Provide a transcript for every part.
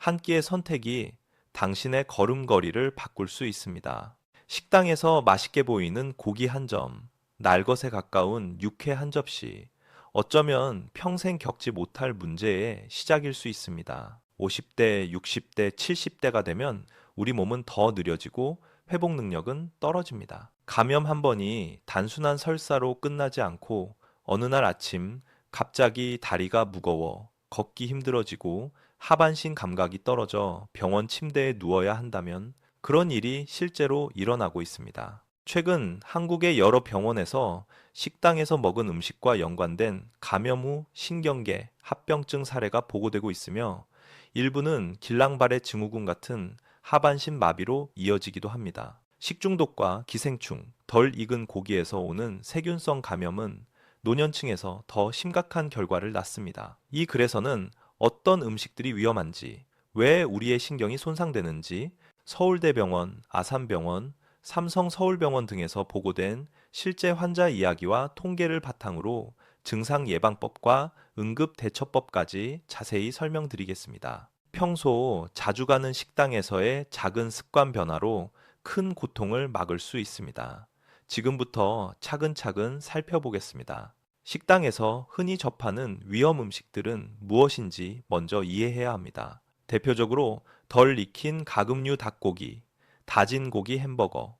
한 끼의 선택이 당신의 걸음걸이를 바꿀 수 있습니다. 식당에서 맛있게 보이는 고기 한 점, 날것에 가까운 육회 한 접시, 어쩌면 평생 겪지 못할 문제의 시작일 수 있습니다. 50대, 60대, 70대가 되면 우리 몸은 더 느려지고 회복 능력은 떨어집니다. 감염 한 번이 단순한 설사로 끝나지 않고 어느 날 아침 갑자기 다리가 무거워 걷기 힘들어지고 하반신 감각이 떨어져 병원 침대에 누워야 한다면 그런 일이 실제로 일어나고 있습니다. 최근 한국의 여러 병원에서 식당에서 먹은 음식과 연관된 감염 후 신경계 합병증 사례가 보고되고 있으며 일부는 길랑발해 증후군 같은 하반신 마비로 이어지기도 합니다. 식중독과 기생충, 덜 익은 고기에서 오는 세균성 감염은 노년층에서 더 심각한 결과를 낳습니다. 이 글에서는 어떤 음식들이 위험한지, 왜 우리의 신경이 손상되는지, 서울대병원, 아산병원, 삼성서울병원 등에서 보고된 실제 환자 이야기와 통계를 바탕으로 증상예방법과 응급대처법까지 자세히 설명드리겠습니다. 평소 자주 가는 식당에서의 작은 습관 변화로 큰 고통을 막을 수 있습니다. 지금부터 차근차근 살펴보겠습니다. 식당에서 흔히 접하는 위험 음식들은 무엇인지 먼저 이해해야 합니다. 대표적으로 덜 익힌 가금류 닭고기, 다진 고기 햄버거,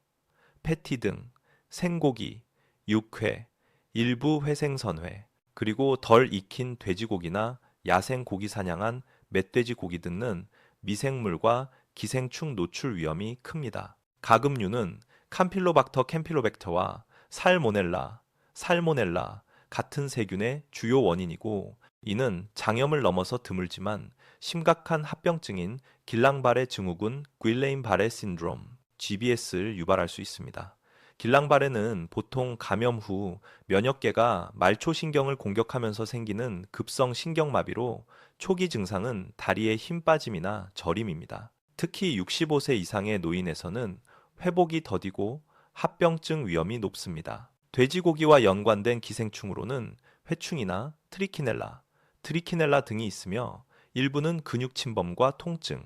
패티 등 생고기, 육회, 일부 회생선회, 그리고 덜 익힌 돼지고기나 야생 고기 사냥한 멧돼지 고기 등은 미생물과 기생충 노출 위험이 큽니다. 가금류는 캄필로박터 캠필로백터와 살모넬라 같은 세균의 주요 원인이고 이는 장염을 넘어서 드물지만 심각한 합병증인 길랑바레 증후군 구일레인 바레 신드롬 GBS를 유발할 수 있습니다. 길랑바레는 보통 감염 후 면역계가 말초신경을 공격하면서 생기는 급성 신경마비로 초기 증상은 다리에 힘 빠짐이나 저림입니다. 특히 65세 이상의 노인에서는 회복이 더디고 합병증 위험이 높습니다. 돼지고기와 연관된 기생충으로는 회충이나 트리키넬라 등이 있으며 일부는 근육 침범과 통증,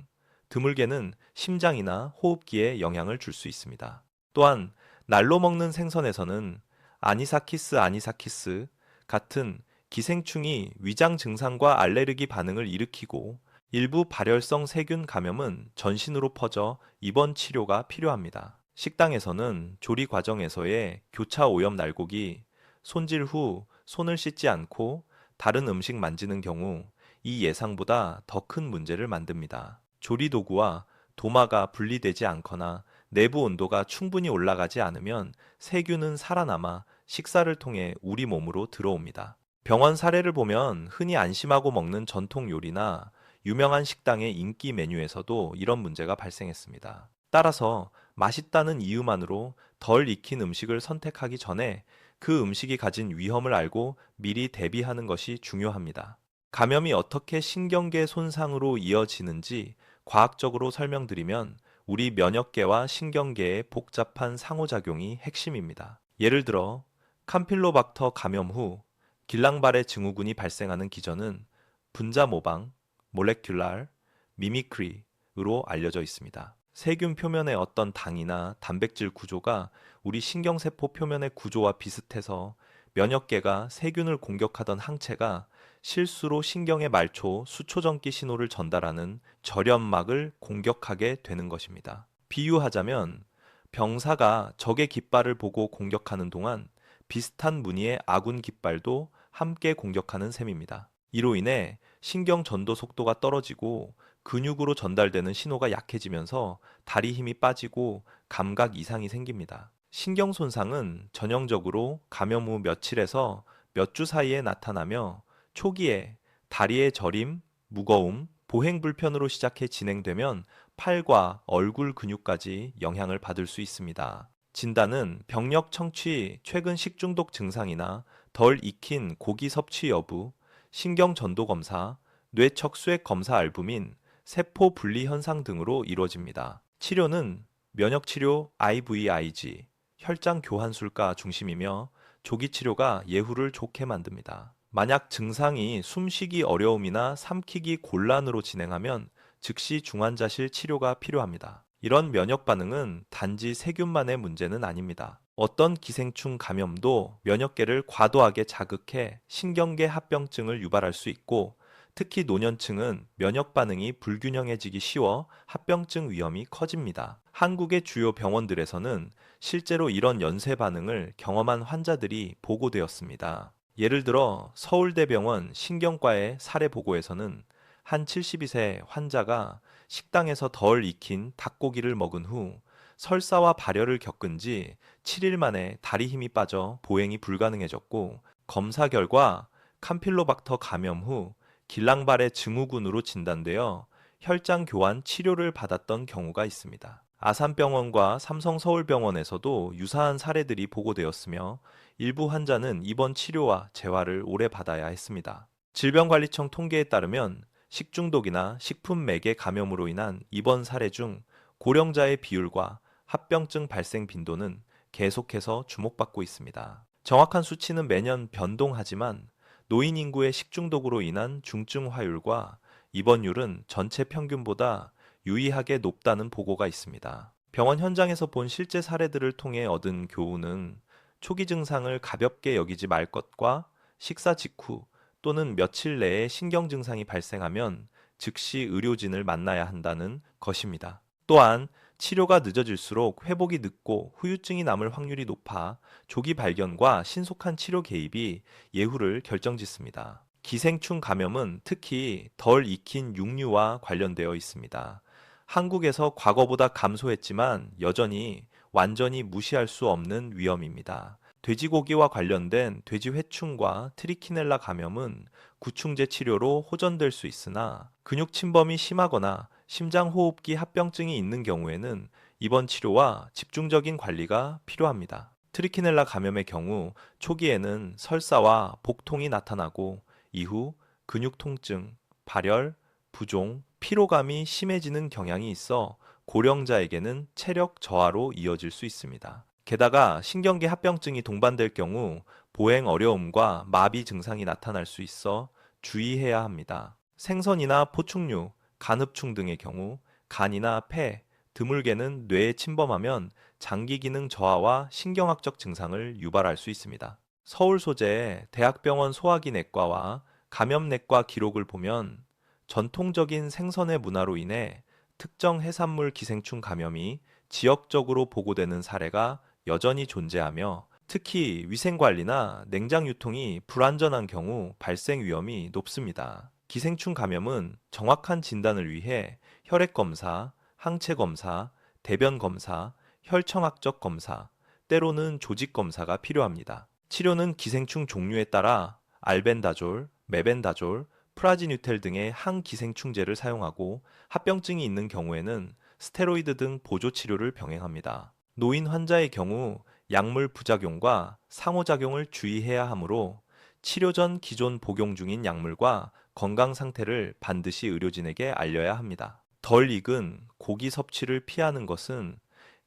드물게는 심장이나 호흡기에 영향을 줄 수 있습니다. 또한 날로 먹는 생선에서는 아니사키스 같은 기생충이 위장 증상과 알레르기 반응을 일으키고 일부 발열성 세균 감염은 전신으로 퍼져 입원 치료가 필요합니다. 식당에서는 조리 과정에서의 교차 오염 날고기, 손질 후 손을 씻지 않고 다른 음식 만지는 경우 이 예상보다 더 큰 문제를 만듭니다. 조리 도구와 도마가 분리되지 않거나 내부 온도가 충분히 올라가지 않으면 세균은 살아남아 식사를 통해 우리 몸으로 들어옵니다. 병원 사례를 보면 흔히 안심하고 먹는 전통 요리나 유명한 식당의 인기 메뉴에서도 이런 문제가 발생했습니다. 따라서 맛있다는 이유만으로 덜 익힌 음식을 선택하기 전에 그 음식이 가진 위험을 알고 미리 대비하는 것이 중요합니다. 감염이 어떻게 신경계 손상으로 이어지는지 과학적으로 설명드리면 우리 면역계와 신경계의 복잡한 상호작용이 핵심입니다. 예를 들어 캄필로박터 감염 후 길랑발해 증후군이 발생하는 기전은 분자 모방, 몰레큘랄, 미미크리로 알려져 있습니다. 세균 표면의 어떤 당이나 단백질 구조가 우리 신경세포 표면의 구조와 비슷해서 면역계가 세균을 공격하던 항체가 실수로 신경의 말초 수초전기 신호를 전달하는 절연막을 공격하게 되는 것입니다. 비유하자면 병사가 적의 깃발을 보고 공격하는 동안 비슷한 무늬의 아군 깃발도 함께 공격하는 셈입니다. 이로 인해 신경 전도 속도가 떨어지고 근육으로 전달되는 신호가 약해지면서 다리 힘이 빠지고 감각 이상이 생깁니다. 신경 손상은 전형적으로 감염 후 며칠에서 몇 주 사이에 나타나며 초기에 다리의 저림, 무거움, 보행 불편으로 시작해 진행되면 팔과 얼굴 근육까지 영향을 받을 수 있습니다. 진단은 병력 청취, 최근 식중독 증상이나 덜 익힌 고기 섭취 여부, 신경 전도 검사, 뇌척 수액 검사 알부민, 세포 분리 현상 등으로 이루어집니다. 치료는 면역 치료 IVIG, 혈장 교환술과 중심이며 조기 치료가 예후를 좋게 만듭니다. 만약 증상이 숨쉬기 어려움이나 삼키기 곤란으로 진행하면 즉시 중환자실 치료가 필요합니다. 이런 면역 반응은 단지 세균만의 문제는 아닙니다. 어떤 기생충 감염도 면역계를 과도하게 자극해 신경계 합병증을 유발할 수 있고, 특히 노년층은 면역 반응이 불균형해지기 쉬워 합병증 위험이 커집니다. 한국의 주요 병원들에서는 실제로 이런 연쇄 반응을 경험한 환자들이 보고되었습니다. 예를 들어 서울대병원 신경과의 사례 보고에서는 한 72세 환자가 식당에서 덜 익힌 닭고기를 먹은 후 설사와 발열을 겪은 지 7일 만에 다리 힘이 빠져 보행이 불가능해졌고, 검사 결과 캄필로박터 감염 후 길랑발의 증후군으로 진단되어 혈장 교환 치료를 받았던 경우가 있습니다. 아산병원과 삼성서울병원에서도 유사한 사례들이 보고되었으며, 일부 환자는 입원 치료와 재활을 오래 받아야 했습니다. 질병관리청 통계에 따르면 식중독이나 식품 매개 감염으로 인한 입원 사례 중 고령자의 비율과 합병증 발생 빈도는 계속해서 주목받고 있습니다. 정확한 수치는 매년 변동하지만 노인 인구의 식중독으로 인한 중증 화율과 입원율은 전체 평균보다 유의하게 높다는 보고가 있습니다. 병원 현장에서 본 실제 사례들을 통해 얻은 교훈은 초기 증상을 가볍게 여기지 말 것과 식사 직후 또는 며칠 내에 신경 증상이 발생하면 즉시 의료진을 만나야 한다는 것입니다. 또한 치료가 늦어질수록 회복이 늦고 후유증이 남을 확률이 높아 조기 발견과 신속한 치료 개입이 예후를 결정짓습니다. 기생충 감염은 특히 덜 익힌 육류와 관련되어 있습니다. 한국에서 과거보다 감소했지만 여전히 완전히 무시할 수 없는 위험입니다. 돼지고기와 관련된 돼지회충과 트리키넬라 감염은 구충제 치료로 호전될 수 있으나, 근육 침범이 심하거나 심장호흡기 합병증이 있는 경우에는 입원 치료와 집중적인 관리가 필요합니다. 트리키넬라 감염의 경우 초기에는 설사와 복통이 나타나고 이후 근육 통증, 발열, 부종, 피로감이 심해지는 경향이 있어 고령자에게는 체력 저하로 이어질 수 있습니다. 게다가 신경계 합병증이 동반될 경우 보행 어려움과 마비 증상이 나타날 수 있어 주의해야 합니다. 생선이나 포축류, 간흡충 등의 경우 간이나 폐, 드물게는 뇌에 침범하면 장기 기능 저하와 신경학적 증상을 유발할 수 있습니다. 서울 소재의 대학병원 소화기 내과와 감염내과 기록을 보면 전통적인 생선의 문화로 인해 특정 해산물 기생충 감염이 지역적으로 보고되는 사례가 여전히 존재하며, 특히 위생관리나 냉장 유통이 불안전한 경우 발생 위험이 높습니다. 기생충 감염은 정확한 진단을 위해 혈액 검사, 항체 검사, 대변 검사, 혈청학적 검사, 때로는 조직 검사가 필요합니다. 치료는 기생충 종류에 따라 알벤다졸, 메벤다졸, 프라지뉴텔 등의 항기생충제를 사용하고, 합병증이 있는 경우에는 스테로이드 등 보조 치료를 병행합니다. 노인 환자의 경우 약물 부작용과 상호작용을 주의해야 하므로 치료 전 기존 복용 중인 약물과 건강 상태를 반드시 의료진에게 알려야 합니다. 덜 익은 고기 섭취를 피하는 것은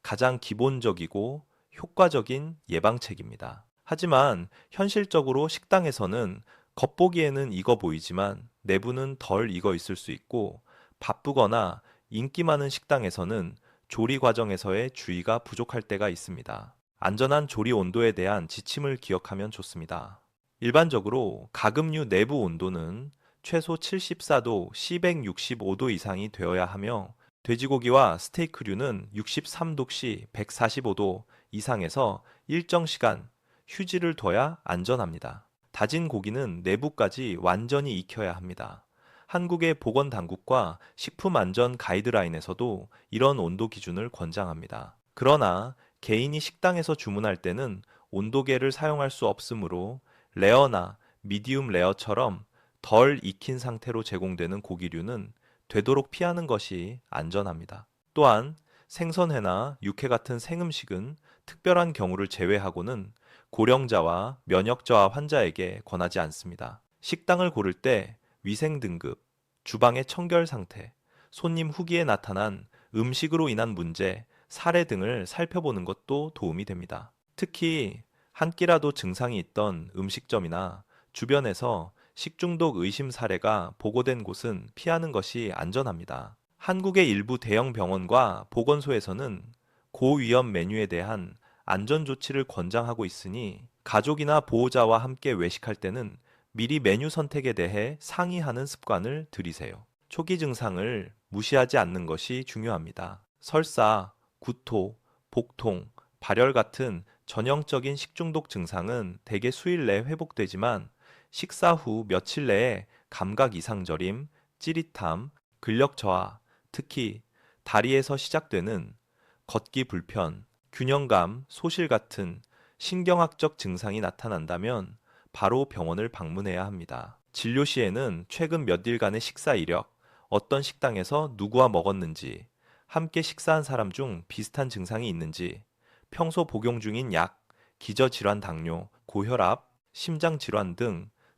가장 기본적이고 효과적인 예방책입니다. 하지만 현실적으로 식당에서는 겉보기에는 익어 보이지만 내부는 덜 익어 있을 수 있고, 바쁘거나 인기 많은 식당에서는 조리 과정에서의 주의가 부족할 때가 있습니다. 안전한 조리 온도에 대한 지침을 기억하면 좋습니다. 일반적으로 가금류 내부 온도는 최소 74도, C165도 이상이 되어야 하며, 돼지고기와 스테이크류는 63도 C 145도 이상에서 일정 시간 휴지를 둬야 안전합니다. 다진 고기는 내부까지 완전히 익혀야 합니다. 한국의 보건당국과 식품안전 가이드라인에서도 이런 온도 기준을 권장합니다. 그러나 개인이 식당에서 주문할 때는 온도계를 사용할 수 없으므로 레어나 미디움 레어처럼 덜 익힌 상태로 제공되는 고기류는 되도록 피하는 것이 안전합니다. 또한 생선회나 육회 같은 생음식은 특별한 경우를 제외하고는 고령자와 면역 저하 환자에게 권하지 않습니다. 식당을 고를 때 위생 등급, 주방의 청결 상태, 손님 후기에 나타난 음식으로 인한 문제, 사례 등을 살펴보는 것도 도움이 됩니다. 특히 한 끼라도 증상이 있던 음식점이나 주변에서 식중독 의심 사례가 보고된 곳은 피하는 것이 안전합니다. 한국의 일부 대형 병원과 보건소에서는 고위험 메뉴에 대한 안전 조치를 권장하고 있으니 가족이나 보호자와 함께 외식할 때는 미리 메뉴 선택에 대해 상의하는 습관을 들이세요. 초기 증상을 무시하지 않는 것이 중요합니다. 설사, 구토, 복통, 발열 같은 전형적인 식중독 증상은 대개 수일 내에 회복되지만 식사 후 며칠 내에 감각 이상 저림, 찌릿함, 근력 저하, 특히 다리에서 시작되는 걷기 불편, 균형감, 소실 같은 신경학적 증상이 나타난다면 바로 병원을 방문해야 합니다. 진료 시에는 최근 몇 일간의 식사 이력, 어떤 식당에서 누구와 먹었는지, 함께 식사한 사람 중 비슷한 증상이 있는지, 평소 복용 중인 약, 기저질환 당뇨, 고혈압, 심장질환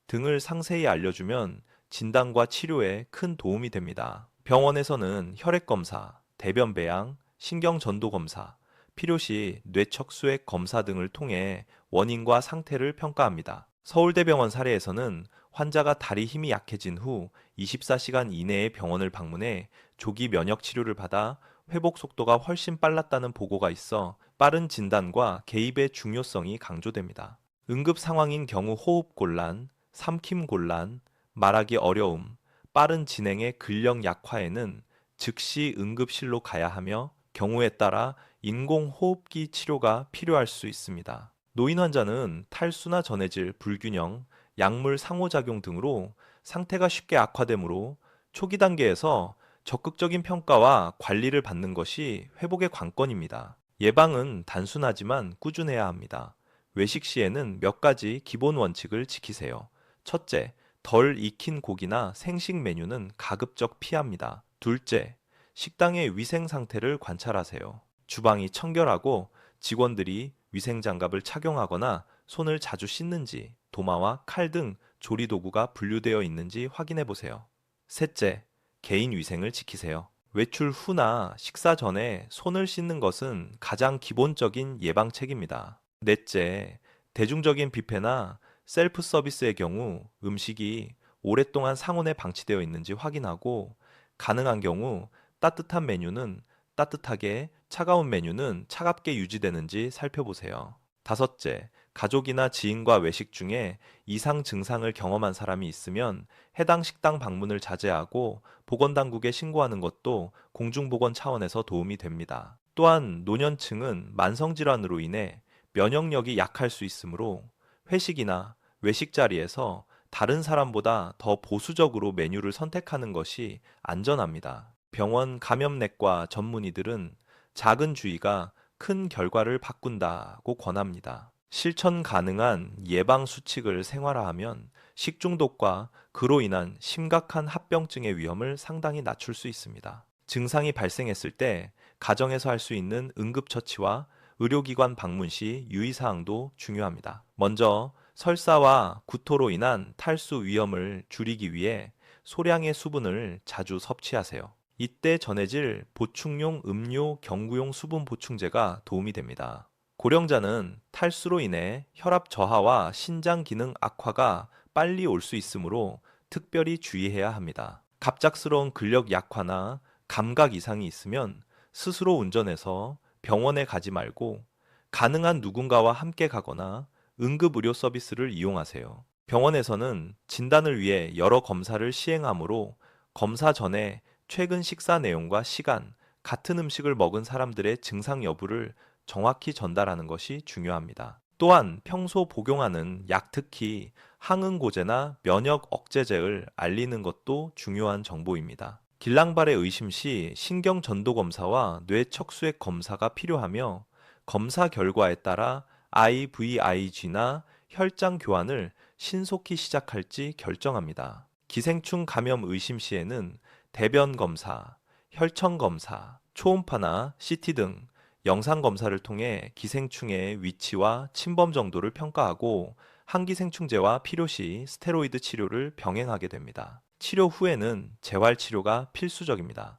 등을 상세히 알려주면 진단과 치료에 큰 도움이 됩니다. 병원에서는 혈액 검사, 대변 배양, 신경 전도 검사, 필요시 뇌척수액 검사 등을 통해 원인과 상태를 평가합니다. 서울대병원 사례에서는 환자가 다리 힘이 약해진 후 24시간 이내에 병원을 방문해 조기 면역 치료를 받아 회복 속도가 훨씬 빨랐다는 보고가 있어 빠른 진단과 개입의 중요성이 강조됩니다. 응급 상황인 경우 호흡 곤란, 삼킴 곤란, 말하기 어려움, 빠른 진행의 근력 약화에는 즉시 응급실로 가야 하며 경우에 따라 인공호흡기 치료가 필요할 수 있습니다. 노인 환자는 탈수나 전해질 불균형, 약물 상호작용 등으로 상태가 쉽게 악화되므로 초기 단계에서 적극적인 평가와 관리를 받는 것이 회복의 관건입니다. 예방은 단순하지만 꾸준해야 합니다. 외식 시에는 몇 가지 기본 원칙을 지키세요. 첫째, 덜 익힌 고기나 생식 메뉴는 가급적 피합니다. 둘째, 식당의 위생 상태를 관찰하세요. 주방이 청결하고 직원들이 위생 장갑을 착용하거나 손을 자주 씻는지, 도마와 칼 등 조리 도구가 분류되어 있는지 확인해 보세요. 셋째, 개인 위생을 지키세요. 외출 후나 식사 전에 손을 씻는 것은 가장 기본적인 예방책입니다. 넷째, 대중적인 뷔페나 셀프 서비스의 경우 음식이 오랫동안 상온에 방치되어 있는지 확인하고 가능한 경우 따뜻한 메뉴는 따뜻하게, 차가운 메뉴는 차갑게 유지되는지 살펴보세요. 다섯째, 가족이나 지인과 외식 중에 이상 증상을 경험한 사람이 있으면 해당 식당 방문을 자제하고 보건당국에 신고하는 것도 공중보건 차원에서 도움이 됩니다. 또한 노년층은 만성질환으로 인해 면역력이 약할 수 있으므로 회식이나 외식 자리에서 다른 사람보다 더 보수적으로 메뉴를 선택하는 것이 안전합니다. 병원 감염내과 전문의들은 작은 주의가 큰 결과를 바꾼다고 권합니다. 실천 가능한 예방 수칙을 생활화하면 식중독과 그로 인한 심각한 합병증의 위험을 상당히 낮출 수 있습니다. 증상이 발생했을 때 가정에서 할 수 있는 응급처치와 의료기관 방문 시 유의사항도 중요합니다. 먼저 설사와 구토로 인한 탈수 위험을 줄이기 위해 소량의 수분을 자주 섭취하세요. 이때 전해질 보충용 음료, 경구용 수분 보충제가 도움이 됩니다. 고령자는 탈수로 인해 혈압 저하와 신장 기능 악화가 빨리 올 수 있으므로 특별히 주의해야 합니다. 갑작스러운 근력 약화나 감각 이상이 있으면 스스로 운전해서 병원에 가지 말고 가능한 누군가와 함께 가거나 응급의료 서비스를 이용하세요. 병원에서는 진단을 위해 여러 검사를 시행하므로 검사 전에 최근 식사 내용과 시간, 같은 음식을 먹은 사람들의 증상 여부를 정확히 전달하는 것이 중요합니다. 또한 평소 복용하는 약, 특히 항응고제나 면역 억제제를 알리는 것도 중요한 정보입니다. 길랑발의 의심 시 신경 전도 검사와 뇌 척수액 검사가 필요하며 검사 결과에 따라 IVIG나 혈장 교환을 신속히 시작할지 결정합니다. 기생충 감염 의심 시에는 대변 검사, 혈청 검사, 초음파나 CT 등 영상 검사를 통해 기생충의 위치와 침범 정도를 평가하고 항기생충제와 필요시 스테로이드 치료를 병행하게 됩니다. 치료 후에는 재활 치료가 필수적입니다.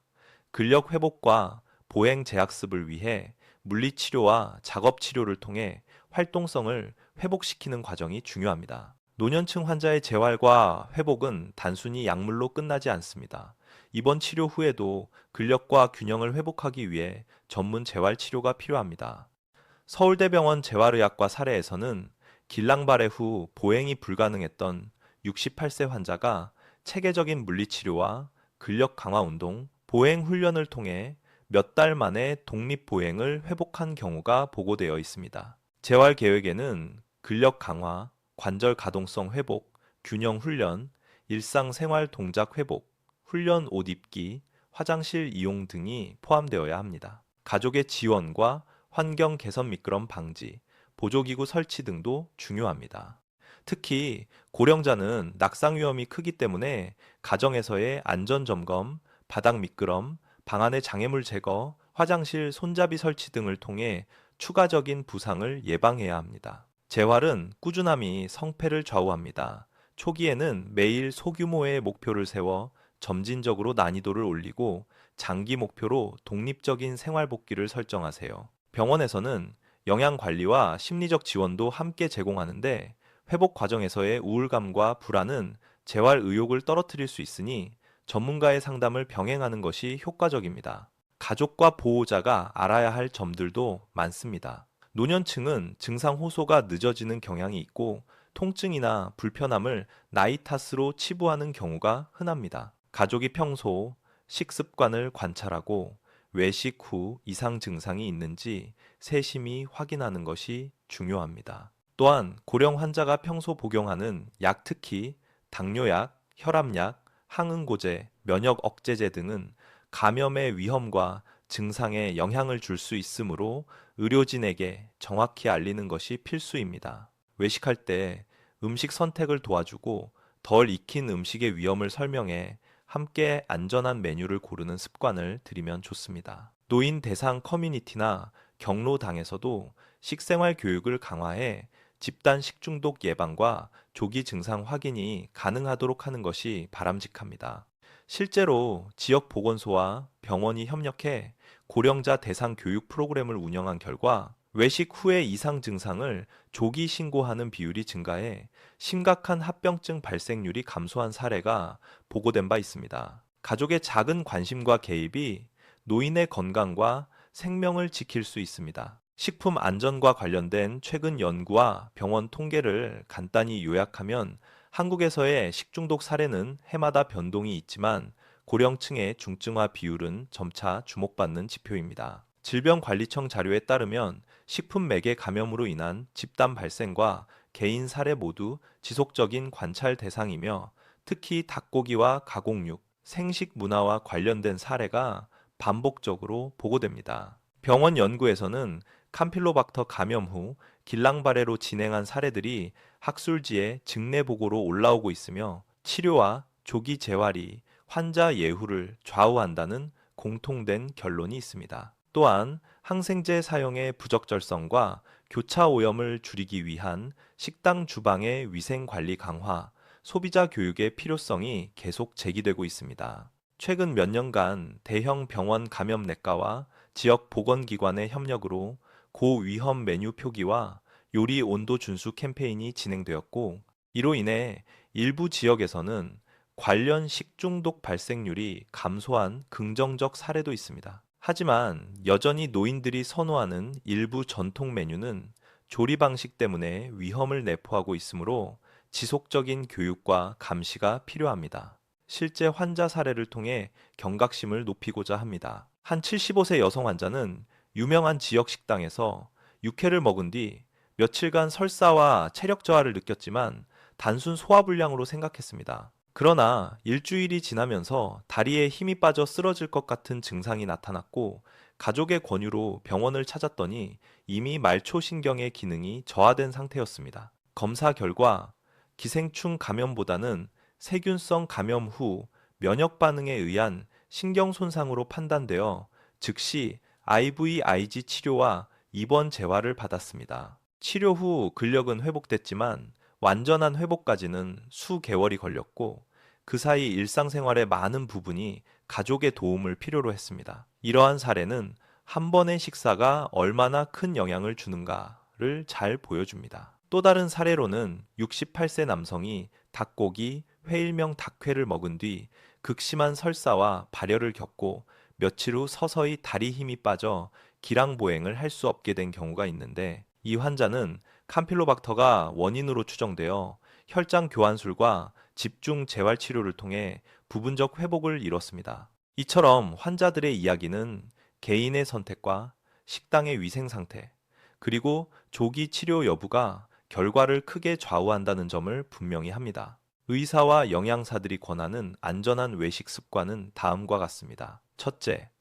근력 회복과 보행 재학습을 위해 물리치료와 작업치료를 통해 활동성을 회복시키는 과정이 중요합니다. 노년층 환자의 재활과 회복은 단순히 약물로 끝나지 않습니다. 입원 치료 후에도 근력과 균형을 회복하기 위해 전문 재활 치료가 필요합니다. 서울대병원 재활의학과 사례에서는 길랑발해 후 보행이 불가능했던 68세 환자가 체계적인 물리치료와 근력 강화 운동, 보행 훈련을 통해 몇 달 만에 독립 보행을 회복한 경우가 보고되어 있습니다. 재활 계획에는 근력 강화, 관절 가동성 회복, 균형 훈련, 일상생활 동작 회복, 훈련 옷 입기, 화장실 이용 등이 포함되어야 합니다. 가족의 지원과 환경 개선 미끄럼 방지, 보조기구 설치 등도 중요합니다. 특히 고령자는 낙상 위험이 크기 때문에 가정에서의 안전 점검, 바닥 미끄럼, 방 안의 장애물 제거, 화장실 손잡이 설치 등을 통해 추가적인 부상을 예방해야 합니다. 재활은 꾸준함이 성패를 좌우합니다. 초기에는 매일 소규모의 목표를 세워 점진적으로 난이도를 올리고 장기 목표로 독립적인 생활 복귀를 설정하세요. 병원에서는 영양 관리와 심리적 지원도 함께 제공하는데 회복 과정에서의 우울감과 불안은 재활 의욕을 떨어뜨릴 수 있으니 전문가의 상담을 병행하는 것이 효과적입니다. 가족과 보호자가 알아야 할 점들도 많습니다. 노년층은 증상 호소가 늦어지는 경향이 있고 통증이나 불편함을 나이 탓으로 치부하는 경우가 흔합니다. 가족이 평소 식습관을 관찰하고 외식 후 이상 증상이 있는지 세심히 확인하는 것이 중요합니다. 또한 고령 환자가 평소 복용하는 약, 특히 당뇨약, 혈압약, 항응고제, 면역 억제제 등은 감염의 위험과 증상에 영향을 줄 수 있으므로 의료진에게 정확히 알리는 것이 필수입니다. 외식할 때 음식 선택을 도와주고 덜 익힌 음식의 위험을 설명해 함께 안전한 메뉴를 고르는 습관을 들이면 좋습니다. 노인 대상 커뮤니티나 경로당에서도 식생활 교육을 강화해 집단 식중독 예방과 조기 증상 확인이 가능하도록 하는 것이 바람직합니다. 실제로 지역 보건소와 병원이 협력해 고령자 대상 교육 프로그램을 운영한 결과 외식 후의 이상 증상을 조기 신고하는 비율이 증가해 심각한 합병증 발생률이 감소한 사례가 보고된 바 있습니다. 가족의 작은 관심과 개입이 노인의 건강과 생명을 지킬 수 있습니다. 식품 안전과 관련된 최근 연구와 병원 통계를 간단히 요약하면 한국에서의 식중독 사례는 해마다 변동이 있지만 고령층의 중증화 비율은 점차 주목받는 지표입니다. 질병관리청 자료에 따르면 식품 매개 감염으로 인한 집단 발생과 개인 사례 모두 지속적인 관찰 대상이며 특히 닭고기와 가공육, 생식 문화와 관련된 사례가 반복적으로 보고됩니다. 병원 연구에서는 캄필로박터 감염 후 길랑바레로 진행한 사례들이 학술지에 증례 보고로 올라오고 있으며 치료와 조기 재활이 환자 예후를 좌우한다는 공통된 결론이 있습니다. 또한 항생제 사용의 부적절성과 교차 오염을 줄이기 위한 식당 주방의 위생 관리 강화, 소비자 교육의 필요성이 계속 제기되고 있습니다. 최근 몇 년간 대형 병원 감염내과와 지역 보건기관의 협력으로 고위험 메뉴 표기와 요리 온도 준수 캠페인이 진행되었고, 이로 인해 일부 지역에서는 관련 식중독 발생률이 감소한 긍정적 사례도 있습니다. 하지만 여전히 노인들이 선호하는 일부 전통 메뉴는 조리 방식 때문에 위험을 내포하고 있으므로 지속적인 교육과 감시가 필요합니다. 실제 환자 사례를 통해 경각심을 높이고자 합니다. 한 75세 여성 환자는 유명한 지역 식당에서 육회를 먹은 뒤 며칠간 설사와 체력 저하를 느꼈지만 단순 소화불량으로 생각했습니다. 그러나 일주일이 지나면서 다리에 힘이 빠져 쓰러질 것 같은 증상이 나타났고 가족의 권유로 병원을 찾았더니 이미 말초신경의 기능이 저하된 상태였습니다. 검사 결과 기생충 감염보다는 세균성 감염 후 면역 반응에 의한 신경 손상으로 판단되어 즉시 IVIG 치료와 입원 재활을 받았습니다. 치료 후 근력은 회복됐지만 완전한 회복까지는 수개월이 걸렸고 그 사이 일상생활의 많은 부분이 가족의 도움을 필요로 했습니다. 이러한 사례는 한 번의 식사가 얼마나 큰 영향을 주는가를 잘 보여줍니다. 또 다른 사례로는 68세 남성이 닭고기, 회일명 닭회를 먹은 뒤 극심한 설사와 발열을 겪고 며칠 후 서서히 다리 힘이 빠져 기랑보행을 할 수 없게 된 경우가 있는데, 이 환자는 캄필로박터가 원인으로 추정되어 혈장 교환술과 집중 재활 치료를 통해 부분적 회복을 이뤘습니다. 이처럼 환자들의 이야기는 개인의 선택과 식당의 위생 상태, 그리고 조기 치료 여부가 결과를 크게 좌우한다는 점을 분명히 합니다. 의사와 영양사들이 권하는 안전한 외식 습관은 다음과 같습니다. 첫째,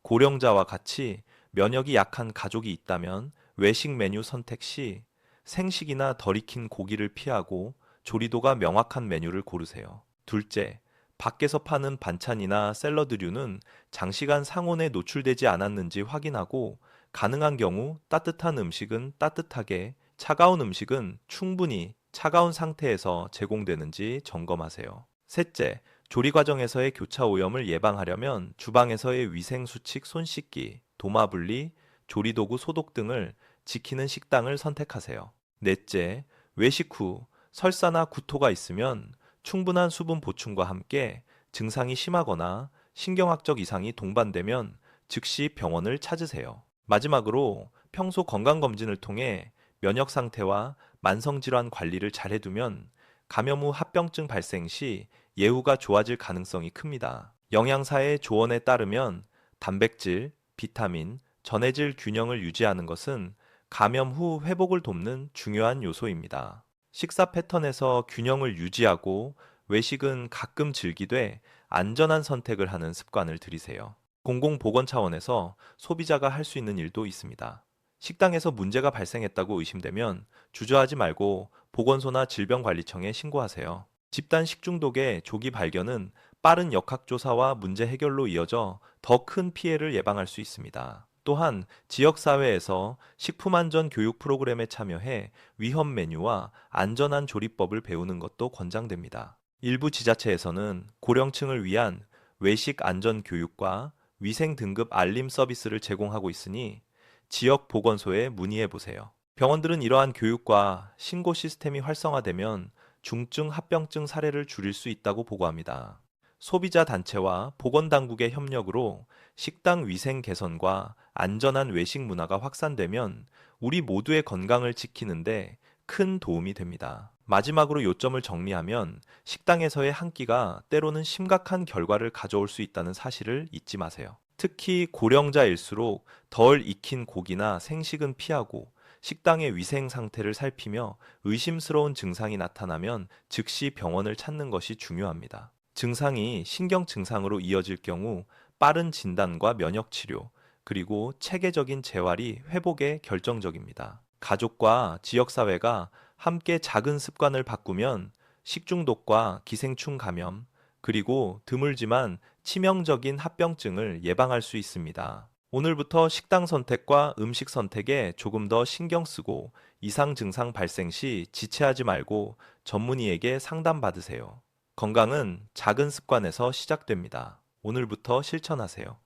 고령자와 같이 면역이 약한 가족이 있다면 외식 메뉴 선택 시 생식이나 덜 익힌 고기를 피하고 조리도가 명확한 메뉴를 고르세요. 둘째, 밖에서 파는 반찬이나 샐러드류는 장시간 상온에 노출되지 않았는지 확인하고, 가능한 경우 따뜻한 음식은 따뜻하게, 차가운 음식은 충분히 차가운 상태에서 제공되는지 점검하세요. 셋째, 조리 과정에서의 교차 오염을 예방하려면 주방에서의 위생 수칙 손 씻기, 도마 분리, 조리도구 소독 등을 지키는 식당을 선택하세요. 넷째, 외식 후 설사나 구토가 있으면 충분한 수분 보충과 함께 증상이 심하거나 신경학적 이상이 동반되면 즉시 병원을 찾으세요. 마지막으로 평소 건강검진을 통해 면역 상태와 만성질환 관리를 잘 해두면 감염 후 합병증 발생 시 예후가 좋아질 가능성이 큽니다. 영양사의 조언에 따르면 단백질, 비타민, 전해질 균형을 유지하는 것은 감염 후 회복을 돕는 중요한 요소입니다. 식사 패턴에서 균형을 유지하고 외식은 가끔 즐기되 안전한 선택을 하는 습관을 들이세요. 공공보건 차원에서 소비자가 할 수 있는 일도 있습니다. 식당에서 문제가 발생했다고 의심되면 주저하지 말고 보건소나 질병관리청에 신고하세요. 집단 식중독의 조기 발견은 빠른 역학조사와 문제 해결로 이어져 더 큰 피해를 예방할 수 있습니다. 또한 지역사회에서 식품안전 교육 프로그램에 참여해 위험 메뉴와 안전한 조리법을 배우는 것도 권장됩니다. 일부 지자체에서는 고령층을 위한 외식 안전 교육과 위생 등급 알림 서비스를 제공하고 있으니 지역 보건소에 문의해 보세요. 병원들은 이러한 교육과 신고 시스템이 활성화되면 중증 합병증 사례를 줄일 수 있다고 보고합니다. 소비자 단체와 보건당국의 협력으로 식당 위생 개선과 안전한 외식 문화가 확산되면 우리 모두의 건강을 지키는데 큰 도움이 됩니다. 마지막으로 요점을 정리하면, 식당에서의 한 끼가 때로는 심각한 결과를 가져올 수 있다는 사실을 잊지 마세요. 특히 고령자일수록 덜 익힌 고기나 생식은 피하고 식당의 위생 상태를 살피며 의심스러운 증상이 나타나면 즉시 병원을 찾는 것이 중요합니다. 증상이 신경 증상으로 이어질 경우 빠른 진단과 면역 치료, 그리고 체계적인 재활이 회복에 결정적입니다. 가족과 지역사회가 함께 작은 습관을 바꾸면 식중독과 기생충 감염, 그리고 드물지만 치명적인 합병증을 예방할 수 있습니다. 오늘부터 식당 선택과 음식 선택에 조금 더 신경 쓰고 이상 증상 발생 시 지체하지 말고 전문의에게 상담받으세요. 건강은 작은 습관에서 시작됩니다. 오늘부터 실천하세요.